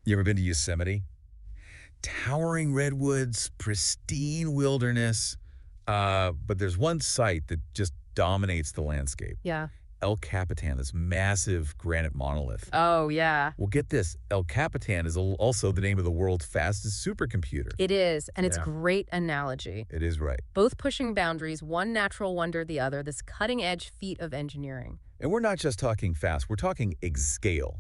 You ever been to Yosemite? Towering redwoods, pristine wilderness. But there's one site that just dominates the landscape. Yeah. El Capitan, this massive granite monolith. Oh, yeah. Well, get this. El Capitan is also the name of the world's fastest supercomputer. It is, and it's Yeah. great analogy. It is right. Both pushing boundaries, one natural wonder the other, this cutting-edge feat of engineering. And we're not just talking fast, we're talking exascale.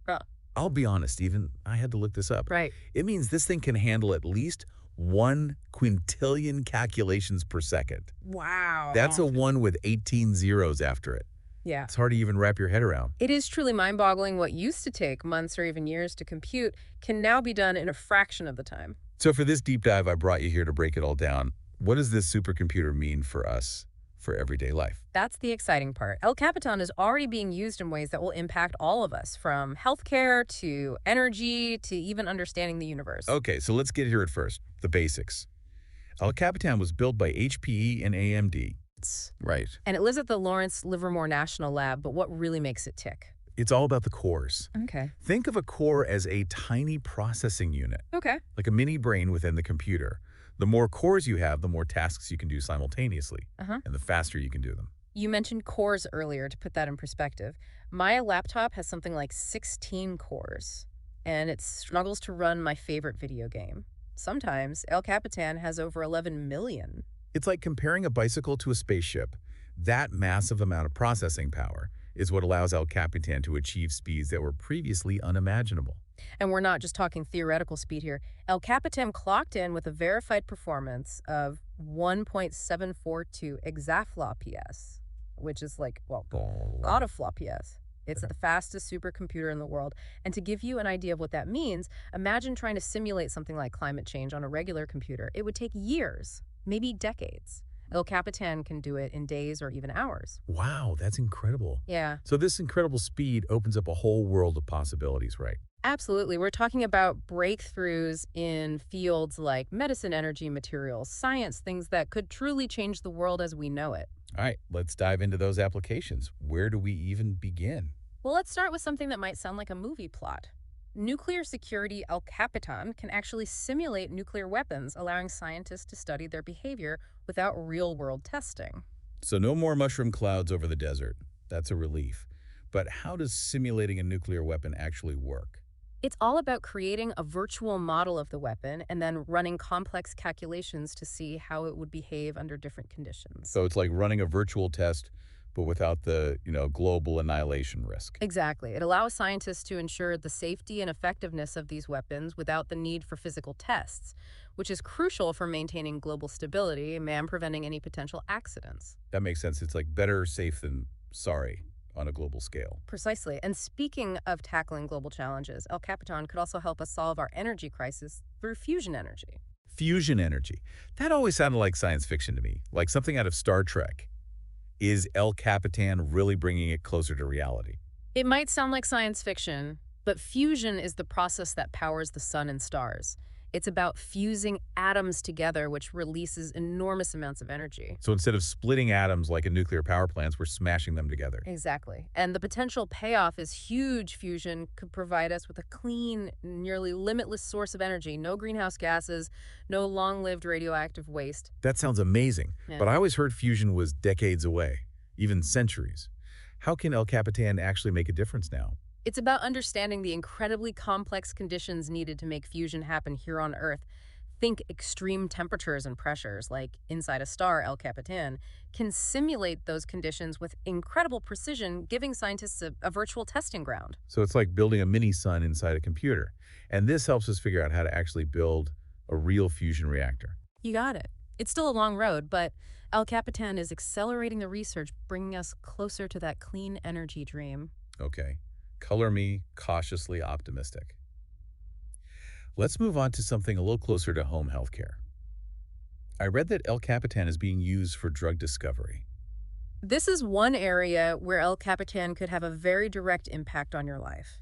Uh, I'll be honest, even I had to look this up. right. It means this thing can handle at least 1 quintillion calculations per second. Wow. That's a 1 with 18 zeros after it. Yeah. It's hard to even wrap your head around. It is truly mind-boggling what used to take months or even years to compute can now be done in a fraction of the time. So for this deep dive, I brought you here to break it all down. What does this supercomputer mean for us for everyday life? That's the exciting part. El Capitan is already being used in ways that will impact all of us, from healthcare to energy to even understanding the universe. Okay, so let's get here at first, the basics. El Capitan was built by HPE and AMD. Right. And it lives at the Lawrence Livermore National Lab, but what really makes it tick? It's all about the cores. Okay. Think of a core as a tiny processing unit, Okay. like a mini brain within the computer. The more cores you have, the more tasks you can do simultaneously, Uh-huh. and the faster you can do them. You mentioned cores earlier. To put that in perspective, my laptop has something like 16 cores, and it struggles to run my favorite video game. Sometimes El Capitan has over 11 million. It's like comparing a bicycle to a spaceship. That massive amount of processing power is what allows El Capitan to achieve speeds that were previously unimaginable. And we're not just talking theoretical speed here. El Capitan clocked in with a verified performance of 1.742 exaFLOPS, which is like, well, a lot of flops. It's the fastest supercomputer in the world. And to give you an idea of what that means, imagine trying to simulate something like climate change on a regular computer. It would take years, maybe decades. El Capitan can do it in days or even hours. Wow, that's incredible. Yeah, So this incredible speed opens up a whole world of possibilities, right? absolutely. We're talking about breakthroughs in fields like medicine, energy, materials, science, things that could truly change the world as we know it. All right, let's dive into those applications. Where do we even begin? Well, let's start with something that might sound like a movie plot. Nuclear security El Capitan can actually simulate nuclear weapons, allowing scientists to study their behavior without real-world testing. So no more mushroom clouds over the desert. That's a relief. But how does simulating a nuclear weapon actually work? It's all about creating a virtual model of the weapon and then running complex calculations to see how it would behave under different conditions. So it's like running a virtual test, but without the, global annihilation risk. Exactly. It allows scientists to ensure the safety and effectiveness of these weapons without the need for physical tests, which is crucial for maintaining global stability and preventing any potential accidents. That makes sense. It's like better safe than sorry on a global scale. Precisely. And speaking of tackling global challenges, El Capitan could also help us solve our energy crisis through fusion energy. Fusion energy. That always sounded like science fiction to me, like something out of Star Trek. Is El Capitan really bringing it closer to reality? It might sound like science fiction, but fusion is the process that powers the sun and stars. It's about fusing atoms together, which releases enormous amounts of energy. So instead of splitting atoms like in nuclear power plants, we're smashing them together. Exactly. And the potential payoff is huge. Fusion could provide us with a clean, nearly limitless source of energy. No greenhouse gases, no long-lived radioactive waste. That sounds amazing, Yeah. but I always heard fusion was decades away, even centuries. How can El Capitan actually make a difference now? It's about understanding the incredibly complex conditions needed to make fusion happen here on Earth. Think extreme temperatures and pressures, like inside a star, El Capitan, can simulate those conditions with incredible precision, giving scientists a virtual testing ground. So it's like building a mini sun inside a computer. And this helps us figure out how to actually build a real fusion reactor. You got it. It's still a long road, but El Capitan is accelerating the research, bringing us closer to that clean energy dream. Okay. Color me cautiously optimistic. Let's move on to something a little closer to home healthcare. I read that El Capitan is being used for drug discovery. This is one area where El Capitan could have a very direct impact on your life.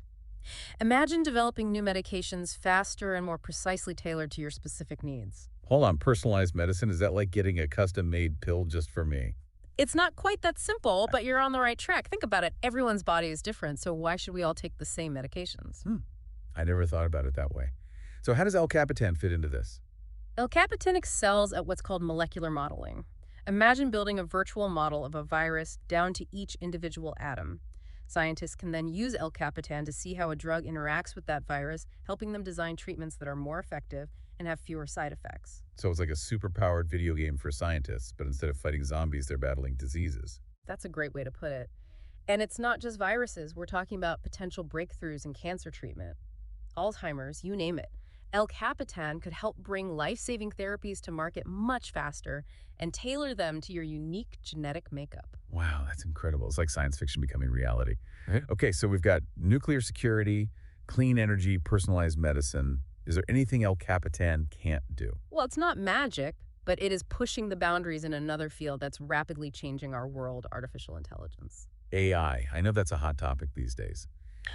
Imagine developing new medications faster and more precisely tailored to your specific needs. Hold on, personalized medicine, is that like getting a custom-made pill just for me? It's not quite that simple, but you're on the right track. Think about it. Everyone's body is different, so why should we all take the same medications? I never thought about it that way. So how does El Capitan fit into this? El Capitan excels at what's called molecular modeling. Imagine building a virtual model of a virus down to each individual atom. Scientists can then use El Capitan to see how a drug interacts with that virus, helping them design treatments that are more effective and have fewer side effects. So it's like a super-powered video game for scientists, but instead of fighting zombies, they're battling diseases. That's a great way to put it. And it's not just viruses, we're talking about potential breakthroughs in cancer treatment, Alzheimer's, you name it. El Capitan could help bring life-saving therapies to market much faster and tailor them to your unique genetic makeup. Wow, that's incredible. It's like science fiction becoming reality. Right. Okay, so we've got nuclear security, clean energy, personalized medicine. Is there anything El Capitan can't do? Well, it's not magic, but it is pushing the boundaries in another field that's rapidly changing our world, artificial intelligence. AI. I know that's a hot topic these days.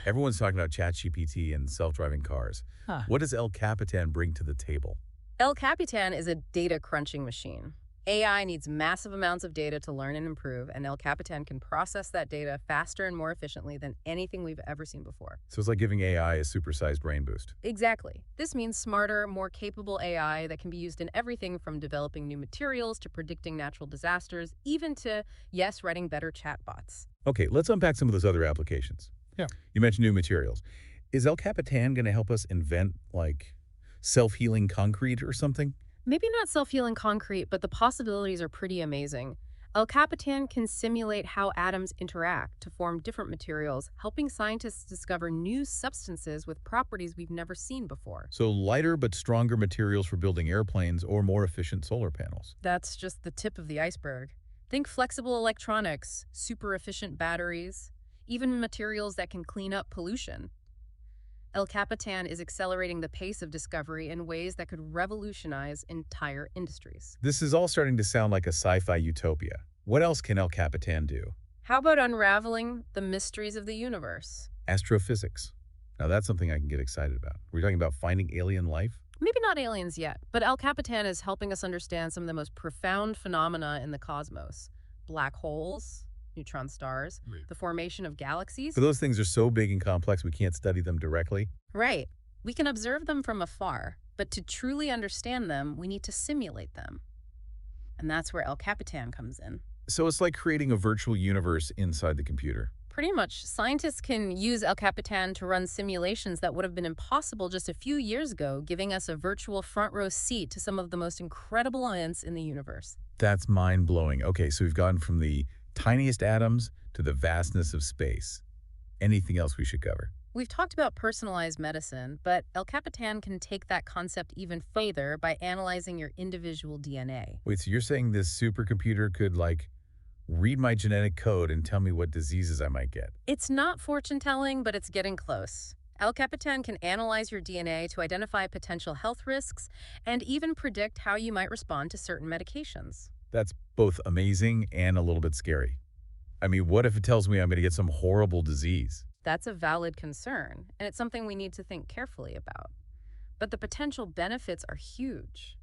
Everyone's talking about ChatGPT and self-driving cars. Huh. What does El Capitan bring to the table? El Capitan is a data crunching machine. AI needs massive amounts of data to learn and improve, and El Capitan can process that data faster and more efficiently than anything we've ever seen before. So it's like giving AI a supersized brain boost. Exactly. This means smarter, more capable AI that can be used in everything from developing new materials to predicting natural disasters, even to, yes, writing better chatbots. Okay, let's unpack some of those other applications. Yeah. You mentioned new materials. Is El Capitan going to help us invent, like, self-healing concrete or something? Maybe not self-healing concrete, but the possibilities are pretty amazing. El Capitan can simulate how atoms interact to form different materials, helping scientists discover new substances with properties we've never seen before. So lighter but stronger materials for building airplanes or more efficient solar panels. That's just the tip of the iceberg. Think flexible electronics, super efficient batteries, even materials that can clean up pollution. El Capitan is accelerating the pace of discovery in ways that could revolutionize entire industries. This is all starting to sound like a sci-fi utopia. What else can El Capitan do? How about unraveling the mysteries of the universe? Astrophysics. Now that's something I can get excited about. We're talking about finding alien life? Maybe not aliens yet, but El Capitan is helping us understand some of the most profound phenomena in the cosmos. Black holes, neutron stars, the formation of galaxies. But those things are so big and complex we can't study them directly. Right. We can observe them from afar, but to truly understand them, we need to simulate them. And that's where El Capitan comes in. So it's like creating a virtual universe inside the computer. Pretty much, scientists can use El Capitan to run simulations that would have been impossible just a few years ago, giving us a virtual front row seat to some of the most incredible events in the universe. That's mind-blowing. Okay, so we've gone from the tiniest atoms to the vastness of space. Anything else we should cover? We've talked about personalized medicine, but El Capitan can take that concept even further by analyzing your individual DNA. Wait, so you're saying this supercomputer could, like, read my genetic code and tell me what diseases I might get? It's not fortune-telling, but it's getting close. El Capitan can analyze your DNA to identify potential health risks and even predict how you might respond to certain medications. That's both amazing and a little bit scary. I mean, what if it tells me I'm going to get some horrible disease? That's a valid concern, and it's something we need to think carefully about. But the potential benefits are huge.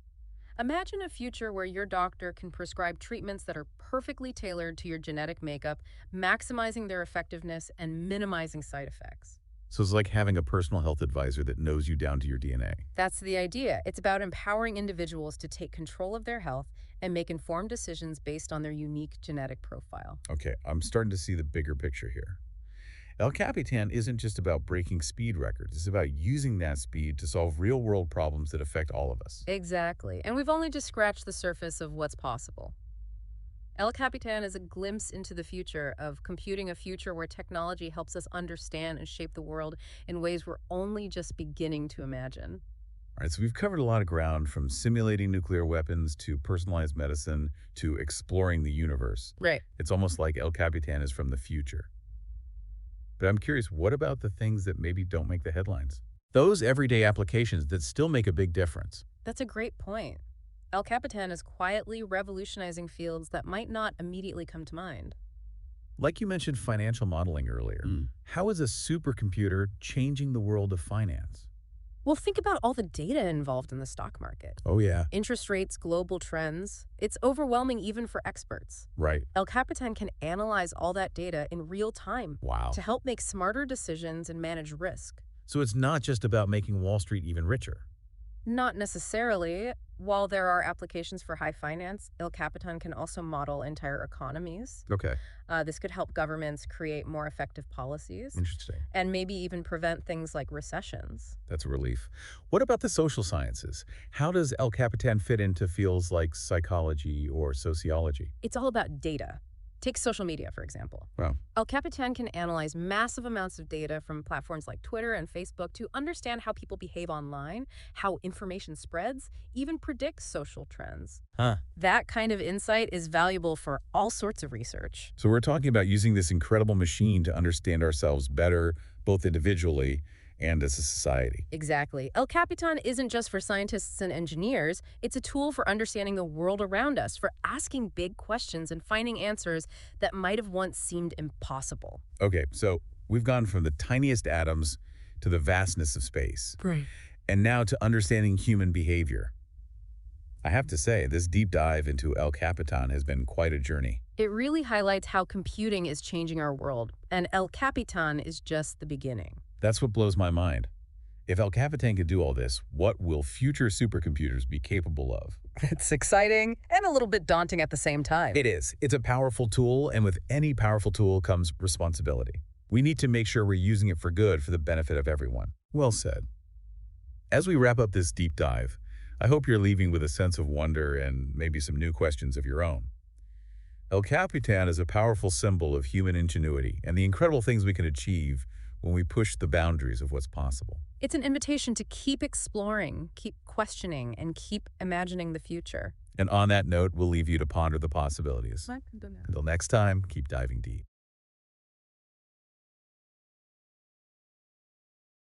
Imagine a future where your doctor can prescribe treatments that are perfectly tailored to your genetic makeup, maximizing their effectiveness and minimizing side effects. So it's like having a personal health advisor that knows you down to your DNA. That's the idea. It's about empowering individuals to take control of their health and make informed decisions based on their unique genetic profile. Okay, I'm starting to see the bigger picture here. El Capitan isn't just about breaking speed records. It's about using that speed to solve real-world problems that affect all of us. Exactly. And we've only just scratched the surface of what's possible. El Capitan is a glimpse into the future of computing, a future where technology helps us understand and shape the world in ways we're only just beginning to imagine. All right, so we've covered a lot of ground, from simulating nuclear weapons to personalized medicine to exploring the universe. Right. It's almost like El Capitan is from the future. But I'm curious, what about the things that maybe don't make the headlines? Those everyday applications that still make a big difference. That's a great point. El Capitan is quietly revolutionizing fields that might not immediately come to mind. Like you mentioned financial modeling earlier, how is a supercomputer changing the world of finance? Well, think about all the data involved in the stock market. Oh, yeah. Interest rates, global trends. It's overwhelming even for experts. Right. El Capitan can analyze all that data in real time Wow. to help make smarter decisions and manage risk. So it's not just about making Wall Street even richer. Not necessarily. While there are applications for high finance, El Capitan can also model entire economies. Okay, This could help governments create more effective policies interesting. and maybe even prevent things like recessions. That's a relief. What about the social sciences? How does El Capitan fit into fields like psychology or sociology? It's all about data. Take social media, for example. Well, El Capitan can analyze massive amounts of data from platforms like Twitter and Facebook to understand how people behave online, how information spreads, even predict social trends. huh. That kind of insight is valuable for all sorts of research. So we're talking about using this incredible machine to understand ourselves better, both individually and as a society. Exactly. El Capitan isn't just for scientists and engineers. It's a tool for understanding the world around us, for asking big questions and finding answers that might have once seemed impossible. Okay, so we've gone from the tiniest atoms to the vastness of space, Right. and now to understanding human behavior. I have to say, this deep dive into El Capitan has been quite a journey. It really highlights how computing is changing our world, and El Capitan is just the beginning. That's what blows my mind. If El Capitan could do all this, what will future supercomputers be capable of? It's exciting and a little bit daunting at the same time. It is. It's a powerful tool, and with any powerful tool comes responsibility. We need to make sure we're using it for good for the benefit of everyone. Well said. As we wrap up this deep dive, I hope you're leaving with a sense of wonder and maybe some new questions of your own. El Capitan is a powerful symbol of human ingenuity and the incredible things we can achieve when we push the boundaries of what's possible. It's an invitation to keep exploring, keep questioning, and keep imagining the future. And on that note, we'll leave you to ponder the possibilities. Until next time, keep diving deep.